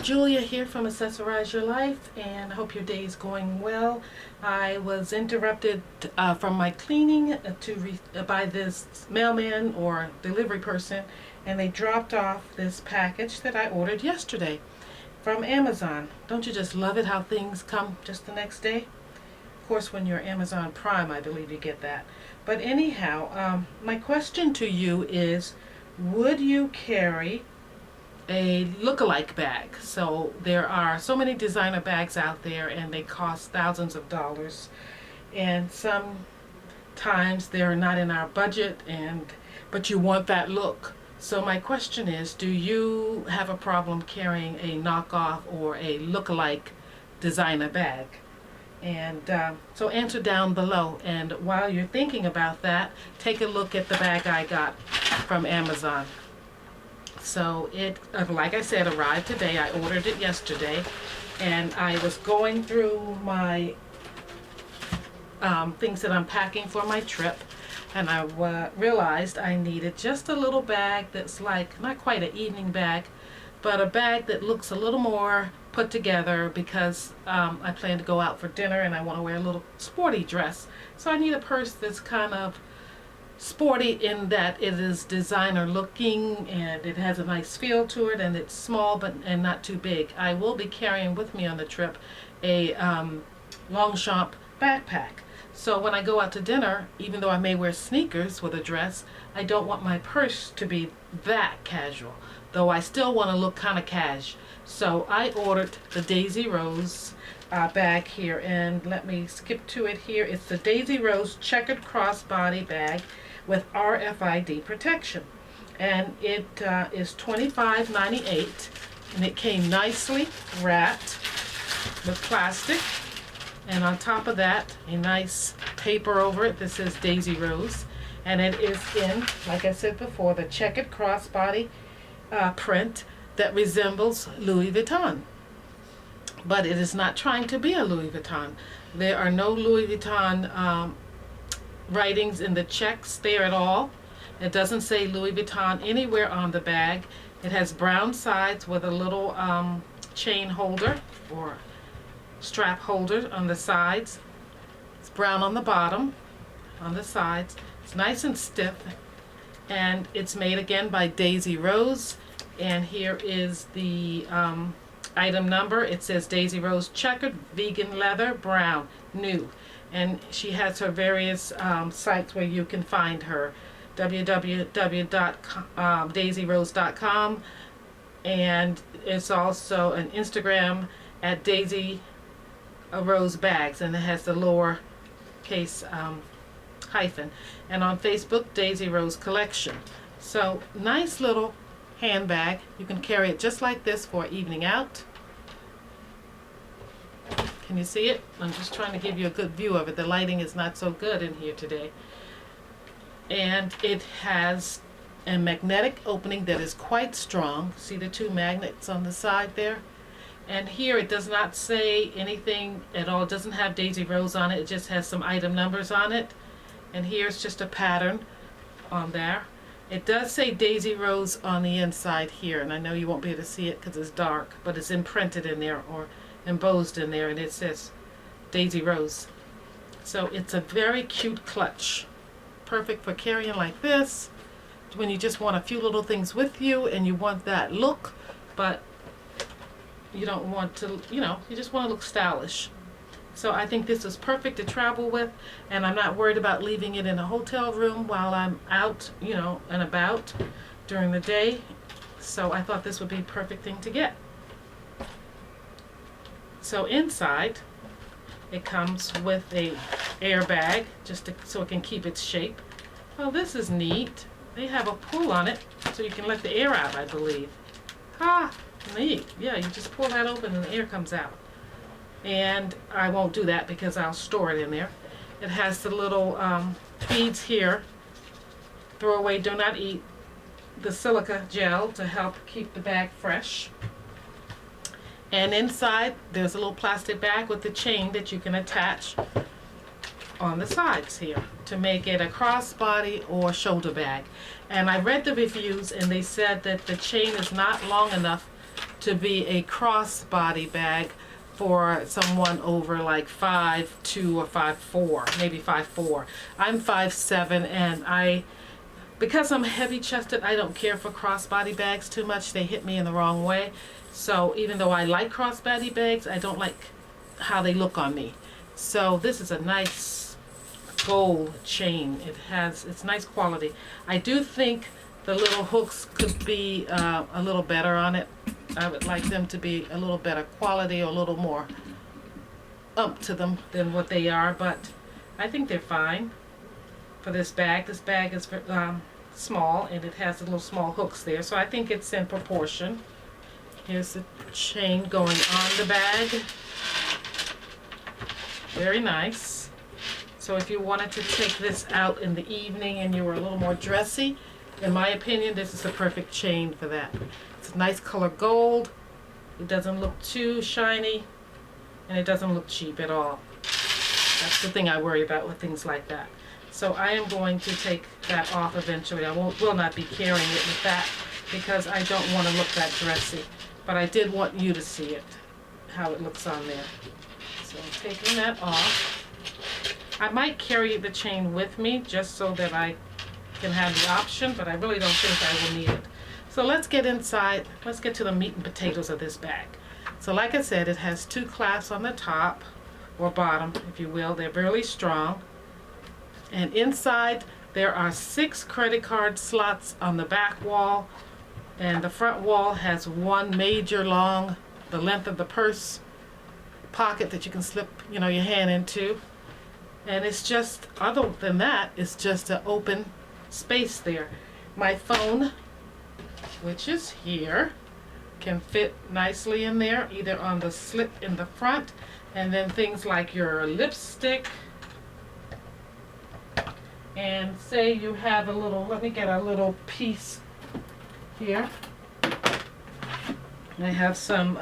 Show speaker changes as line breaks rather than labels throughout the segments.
Julia here from Accessorize Your Life, and I hope your day is going well. I was interrupted from my cleaning by this mailman or delivery person, and they dropped off this package that I ordered yesterday from Amazon. Don't you just love it how things come just the next day? Of course, when you're Amazon Prime, I believe you get that. But anyhow, my question to you is, would you carry a look-alike bag? So there are so many designer bags out there, and they cost thousands of dollars, and sometimes they're not in our budget, but you want that look. So my question is, do you have a problem carrying a knockoff or a look-alike designer bag? And so answer down below, and while you're thinking about that, take a look at the bag I got from Amazon. So it, like I said, arrived today. I ordered it yesterday, and I was going through my things that I'm packing for my trip, and I realized I needed just a little bag that's like, not quite an evening bag, but a bag that looks a little more put together, because I plan to go out for dinner and I want to wear a little sporty dress. So I need a purse that's kind of sporty in that it is designer looking and it has a nice feel to it, and it's small and not too big. I will be carrying with me on the trip a Longchamp backpack. So when I go out to dinner, even though I may wear sneakers with a dress, I don't want my purse to be that casual, though I still want to look kind of cash. So I ordered the Daisy Rose bag here, and let me skip to it here. It's the Daisy Rose checkered crossbody bag with RFID protection, and it is $25.98, and it came nicely wrapped with plastic, and on top of that a nice paper over it that says Daisy Rose, and it is in, like I said before, the checkered crossbody print that resembles Louis Vuitton. But it is not trying to be a Louis Vuitton. There are no Louis Vuitton writings in the checks there at all. It doesn't say Louis Vuitton anywhere on the bag. It has brown sides with a little chain holder or strap holder on the sides. It's brown on the bottom, on the sides. It's nice and stiff, and it's made again by Daisy Rose. And here is the item number. It says Daisy Rose checkered vegan leather brown new, and she has her various sites where you can find her: www.daisyrose.com, and it's also an Instagram at Daisy Rose Bags, and it has the lower case hyphen, and on Facebook, Daisy Rose Collection. So nice little handbag. You can carry it just like this for evening out. Can you see it? I'm just trying to give you a good view of it. The lighting is not so good in here today. And it has a magnetic opening that is quite strong. See the two magnets on the side there? And here it does not say anything at all. It doesn't have Daisy Rose on it. It just has some item numbers on it. And here's just a pattern on there. It does say Daisy Rose on the inside here, and I know you won't be able to see it because it's dark, but it's imprinted in there or embossed in there, and it says Daisy Rose. So it's a very cute clutch, perfect for carrying like this when you just want a few little things with you and you want that look, but you don't want to, you just want to look stylish. So I think this is perfect to travel with, and I'm not worried about leaving it in a hotel room while I'm out, and about during the day. So I thought this would be a perfect thing to get. So inside, it comes with a airbag, so it can keep its shape. Oh, this is neat. They have a pull on it, so you can let the air out, I believe. Ah, neat. Yeah, you just pull that open and the air comes out. And I won't do that because I'll store it in there. It has the little beads here. Throw away, do not eat. The silica gel to help keep the bag fresh. And inside there's a little plastic bag with the chain that you can attach on the sides here to make it a crossbody or shoulder bag. And I read the reviews, and they said that the chain is not long enough to be a crossbody bag for someone over like 5'2" or 5'4", maybe 5'4". I'm 5'7", and because I'm heavy chested, I don't care for crossbody bags too much. They hit me in the wrong way. So even though I like crossbody bags, I don't like how they look on me. So this is a nice gold chain. It's nice quality. I do think the little hooks could be a little better on it. I would like them to be a little better quality or a little more up to them than what they are, but I think they're fine for this bag. This bag is small, and it has the little small hooks there, so I think it's in proportion. Here's the chain going on the bag. Very nice. So if you wanted to take this out in the evening and you were a little more dressy, in my opinion, this is the perfect chain for that. It's a nice color gold. It doesn't look too shiny, and it doesn't look cheap at all. That's the thing I worry about with things like that. So I am going to take that off eventually. I will not be carrying it with that because I don't want to look that dressy. But I did want you to see it, how it looks on there. So I'm taking that off. I might carry the chain with me just so that I can have the option, but I really don't think I will need it. So let's get inside. Let's get to the meat and potatoes of this bag. So like I said, it has 2 clasps on the top, or bottom, if you will. They're really strong. And inside, there are 6 credit card slots on the back wall, and the front wall has 1 major long, the length of the purse pocket that you can slip, your hand into. And it's just, other than that, it's just an open space there. My phone, which is here, can fit nicely in there, either on the slit in the front, and then things like your lipstick. And say you have a little, let me get a little piece here. I have some,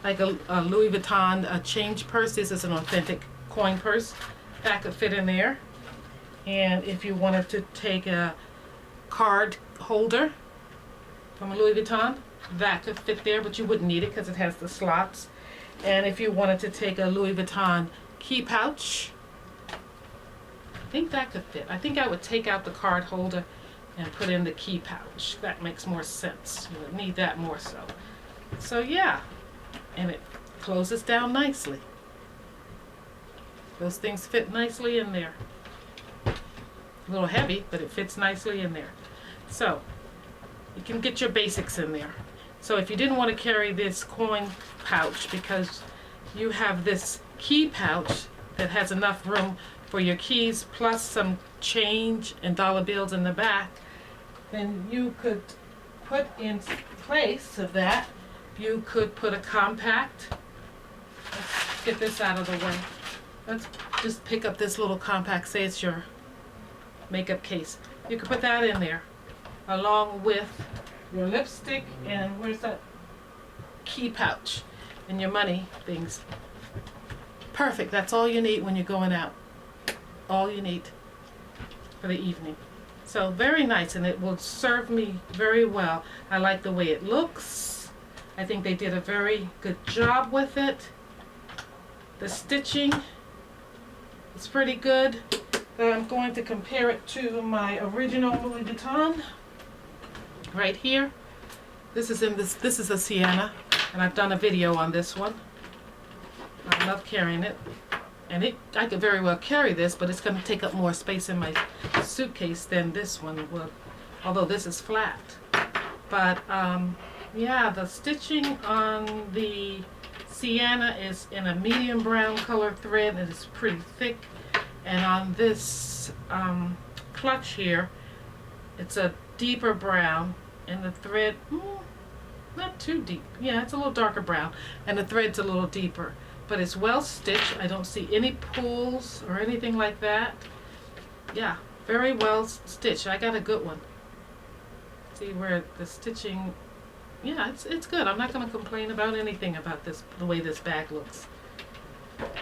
like a Louis Vuitton change purse. This is an authentic coin purse. That could fit in there. And if you wanted to take a card holder from a Louis Vuitton, that could fit there, but you wouldn't need it because it has the slots. And if you wanted to take a Louis Vuitton key pouch, I think that could fit. I think I would take out the card holder and put in the key pouch. That makes more sense. You would need that more so. So yeah, and it closes down nicely. Those things fit nicely in there. A little heavy, but it fits nicely in there. So you can get your basics in there. So if you didn't want to carry this coin pouch because you have this key pouch that has enough room for your keys plus some change and dollar bills in the back, then you could put in place of that, you could put a compact. Let's get this out of the way. Let's just pick up this little compact, say it's your makeup case. You could put that in there along with your lipstick and where's that key pouch and your money things. Perfect. That's all you need when you're going out. All you need for the evening. So very nice, and it will serve me very well. I like the way it looks. I think they did a very good job with it. The stitching is pretty good. I'm going to compare it to my original Louis Vuitton right here. This is a Sienna, and I've done a video on this one. I love carrying it. And I could very well carry this, but it's going to take up more space in my suitcase than this one would, although this is flat. But yeah, the stitching on the Sienna is in a medium brown color thread, and it's pretty thick. And on this clutch here, it's a deeper brown, and the thread, not too deep. Yeah, it's a little darker brown, and the thread's a little deeper. But it's well stitched. I don't see any pulls or anything like that. Yeah, very well stitched. I got a good one. See where the stitching, yeah, it's good. I'm not going to complain about anything about this, the way this bag looks.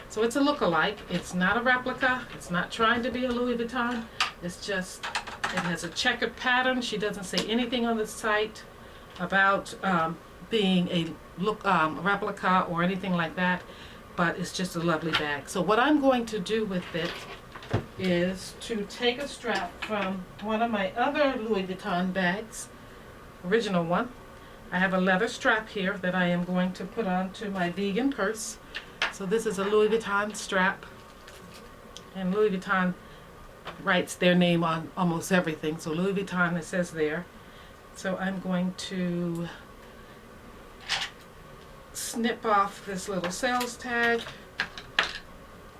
So it's a look-alike. It's not a replica. It's not trying to be a Louis Vuitton. It's just, it has a checkered pattern. She doesn't say anything on the site about being a replica or anything like that, but it's just a lovely bag. So what I'm going to do with it is to take a strap from one of my other Louis Vuitton bags, original one. I have a leather strap here that I am going to put onto my vegan purse. So this is a Louis Vuitton strap, and Louis Vuitton writes their name on almost everything. So Louis Vuitton, it says there. So I'm going to snip off this little sales tag,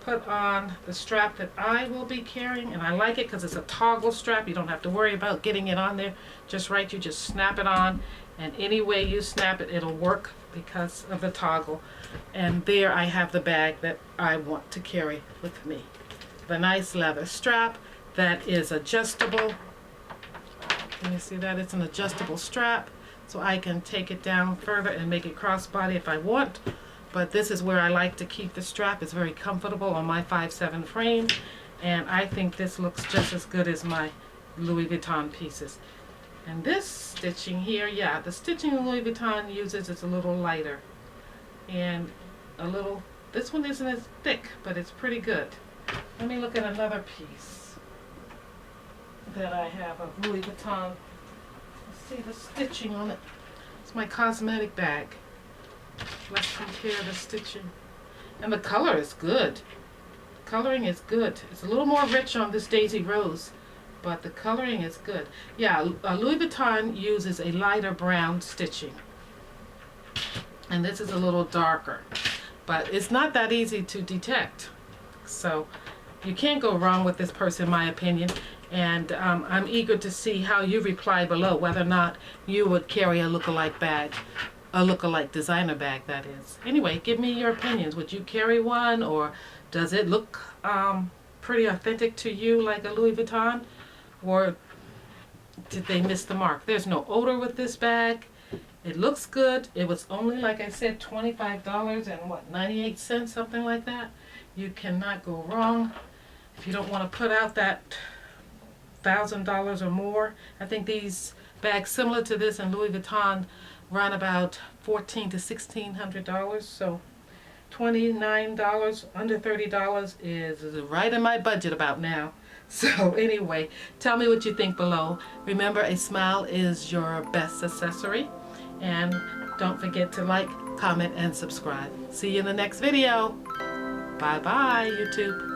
put on the strap that I will be carrying, and I like it because it's a toggle strap. You don't have to worry about getting it on there just right. You just snap it on, and any way you snap it, it'll work because of the toggle. And there I have the bag that I want to carry with me. The nice leather strap that is adjustable. Can you see that? It's an adjustable strap, so I can take it down further and make it crossbody if I want. But this is where I like to keep the strap. It's very comfortable on my 5'7" frame, and I think this looks just as good as my Louis Vuitton pieces. And this stitching here, yeah, the stitching Louis Vuitton uses is a little lighter, and this one isn't as thick, but it's pretty good. Let me look at another piece that I have of Louis Vuitton. Let's see the stitching on it. It's my cosmetic bag. Let's compare the stitching. And the color is good. Coloring is good. It's a little more rich on this Daisy Rose, but the coloring is good. Yeah, Louis Vuitton uses a lighter brown stitching, and this is a little darker, but it's not that easy to detect. So you can't go wrong with this purse, in my opinion. And I'm eager to see how you reply below, whether or not you would carry a look-alike bag, a look-alike designer bag, that is. Anyway, give me your opinions. Would you carry one, or does it look pretty authentic to you, like a Louis Vuitton, or did they miss the mark? There's no odor with this bag. It looks good. It was only, like I said, $25 and what, 98 cents, something like that. You cannot go wrong if you don't want to put out that $1,000 or more. I think these bags similar to this in Louis Vuitton run about $1,400 to $1,600. So $29, under $30 is right in my budget about now. So anyway, tell me what you think below. Remember, a smile is your best accessory. And don't forget to like, comment, and subscribe. See you in the next video. Bye-bye, YouTube.